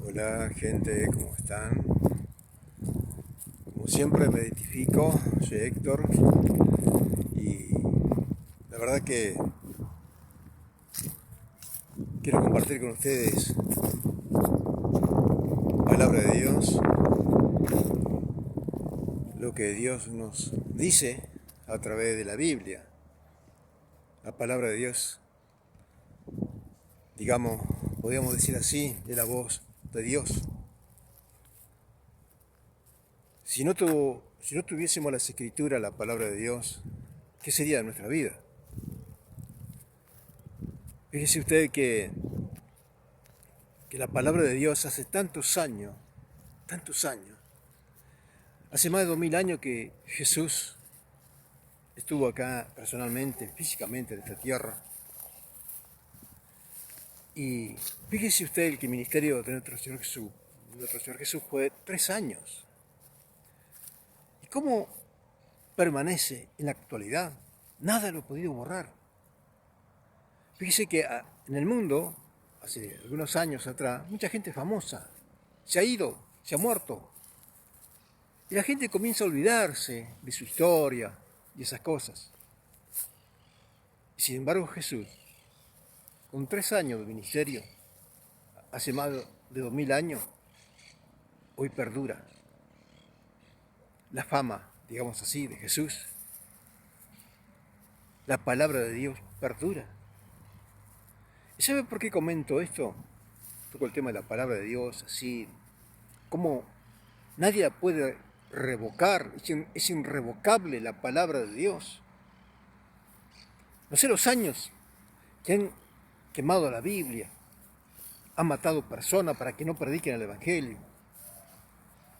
Hola gente, ¿cómo están? Como siempre me identifico, soy Héctor y la verdad que quiero compartir con ustedes palabra de Dios, lo que Dios nos dice a través de la Biblia. La palabra de Dios, digamos, podríamos decir así, es la voz de Dios. Si no tuviésemos las escrituras, la palabra de Dios, ¿qué sería de nuestra vida? Fíjese usted que la palabra de Dios hace tantos años, hace más de 2000 años que Jesús estuvo acá personalmente, físicamente en esta tierra. Y fíjese usted que el ministerio de nuestro Señor Jesús fue 3 años. ¿Y cómo permanece en la actualidad? Nada lo ha podido borrar. Fíjese que en el mundo, hace algunos años atrás, mucha gente famosa se ha ido, se ha muerto. Y la gente comienza a olvidarse de su historia y esas cosas. Y sin embargo Jesús, con 3 años de ministerio, hace más de 2000 años, hoy perdura. La fama, digamos así, de Jesús, la palabra de Dios perdura. ¿Y sabe por qué comento esto? Toco el tema de la palabra de Dios, así, como nadie la puede revocar, es irrevocable la palabra de Dios. No sé los años que han quemado la Biblia, han matado personas para que no prediquen el Evangelio.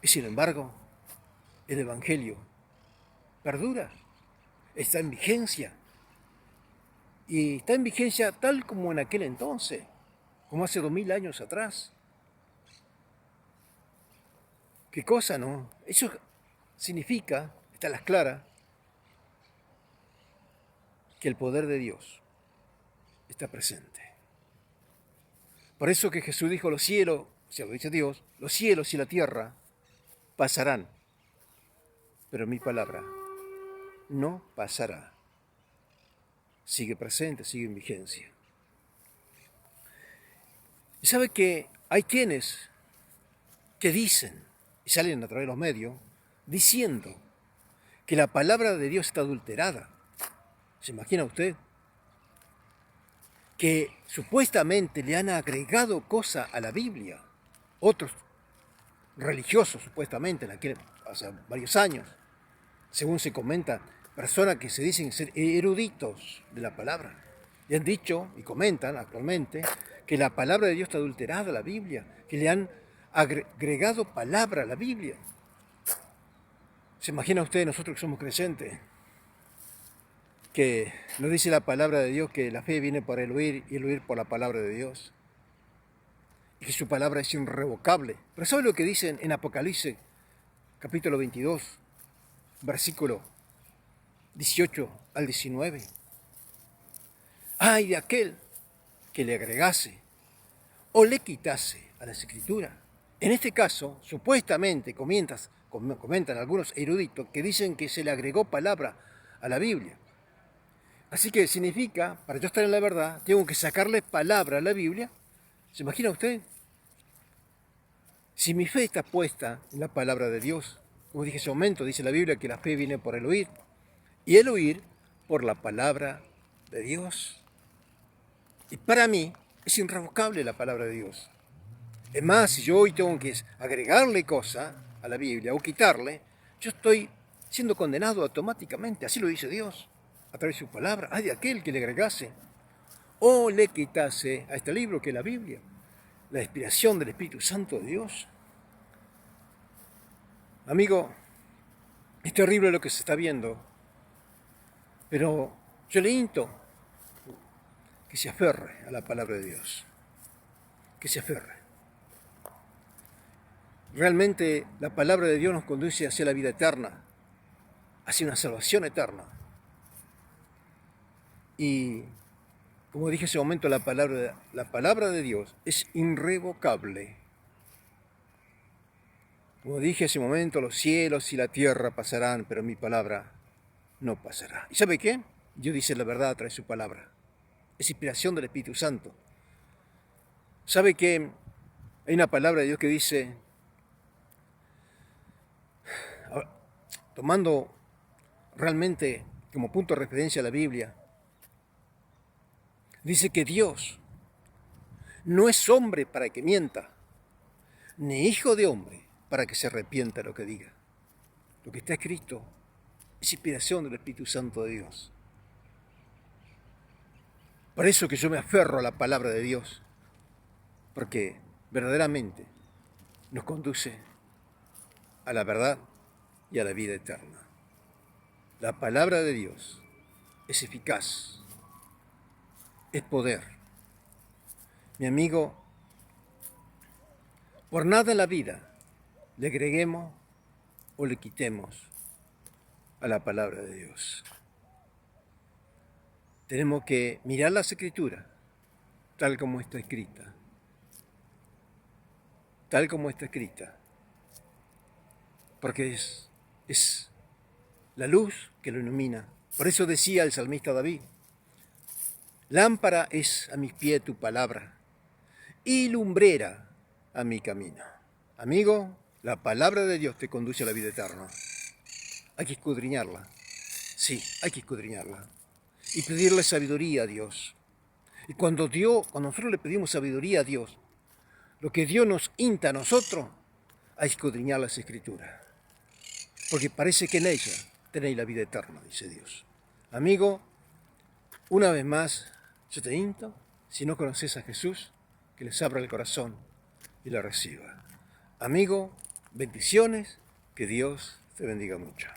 Y sin embargo, el Evangelio perdura, está en vigencia. Y está en vigencia tal como en aquel entonces, como hace 2000 años atrás. ¿Qué cosa, no? Eso significa, está a las claras, que el poder de Dios está presente. Por eso que Jesús dijo, los cielos, o sea, lo dice Dios, los cielos y la tierra pasarán, pero mi palabra no pasará. Sigue presente, sigue en vigencia. Y sabe que hay quienes que dicen, y salen a través de los medios, diciendo que la palabra de Dios está adulterada. ¿Se imagina usted? Que supuestamente le han agregado cosas a la Biblia. Otros religiosos, supuestamente, hace varios años, según se comenta, personas que se dicen ser eruditos de la palabra. Y han dicho, y comentan actualmente, que la palabra de Dios está adulterada a la Biblia, que le han agregado palabra a la Biblia. ¿Se imagina usted, nosotros que somos creyentes, que nos dice la palabra de Dios que la fe viene por el oír y el oír por la palabra de Dios? Y que su palabra es irrevocable. Pero ¿sabe lo que dicen en Apocalipsis, capítulo 22, versículo 18 al 19? Ay de aquel que le agregase o le quitase a las escrituras. En este caso, supuestamente, comentan algunos eruditos que dicen que se le agregó palabra a la Biblia. Así que significa, para yo estar en la verdad, tengo que sacarle palabra a la Biblia. ¿Se imagina usted? Si mi fe está puesta en la palabra de Dios, como dije hace un momento, dice la Biblia que la fe viene por el oír, y el oír por la palabra de Dios. Y para mí es irrevocable la palabra de Dios. Es más, si yo hoy tengo que agregarle cosas a la Biblia o quitarle, yo estoy siendo condenado automáticamente, así lo dice Dios, a través de su palabra. Ay de aquel que le agregase o le quitase a este libro que es la Biblia, la inspiración del Espíritu Santo de Dios. Amigo, es terrible lo que se está viendo, pero yo le invito que se aferre a la palabra de Dios, que se aferre. Realmente la palabra de Dios nos conduce hacia la vida eterna, hacia una salvación eterna. Y como dije hace un momento, la palabra de Dios es irrevocable. Como dije hace un momento, los cielos y la tierra pasarán, pero mi palabra no pasará. ¿Y sabe qué? Dios dice la verdad a través de su palabra. Es inspiración del Espíritu Santo. ¿Sabe que hay una palabra de Dios que dice, tomando realmente como punto de referencia a la Biblia, dice que Dios no es hombre para que mienta, ni hijo de hombre para que se arrepienta de lo que diga? Lo que está escrito es inspiración del Espíritu Santo de Dios. Por eso que yo me aferro a la palabra de Dios, porque verdaderamente nos conduce a la verdad y a la vida eterna. La palabra de Dios es eficaz, es poder. Mi amigo, por nada en la vida le agreguemos o le quitemos a la palabra de Dios. Tenemos que mirar las Escrituras tal como está escrita. Tal como está escrita. Porque es la luz que lo ilumina. Por eso decía el salmista David, lámpara es a mis pies tu palabra y lumbrera a mi camino. Amigo, la palabra de Dios te conduce a la vida eterna. Hay que escudriñarla. Sí, hay que escudriñarla. Y pedirle sabiduría a Dios. Y cuando nosotros le pedimos sabiduría a Dios, lo que Dios nos insta a nosotros a escudriñar las Escrituras. Porque parece que en ella tenéis la vida eterna, dice Dios. Amigo, una vez más, yo te insto, si no conoces a Jesús, que les abra el corazón y la reciba. Amigo, bendiciones, que Dios te bendiga mucho.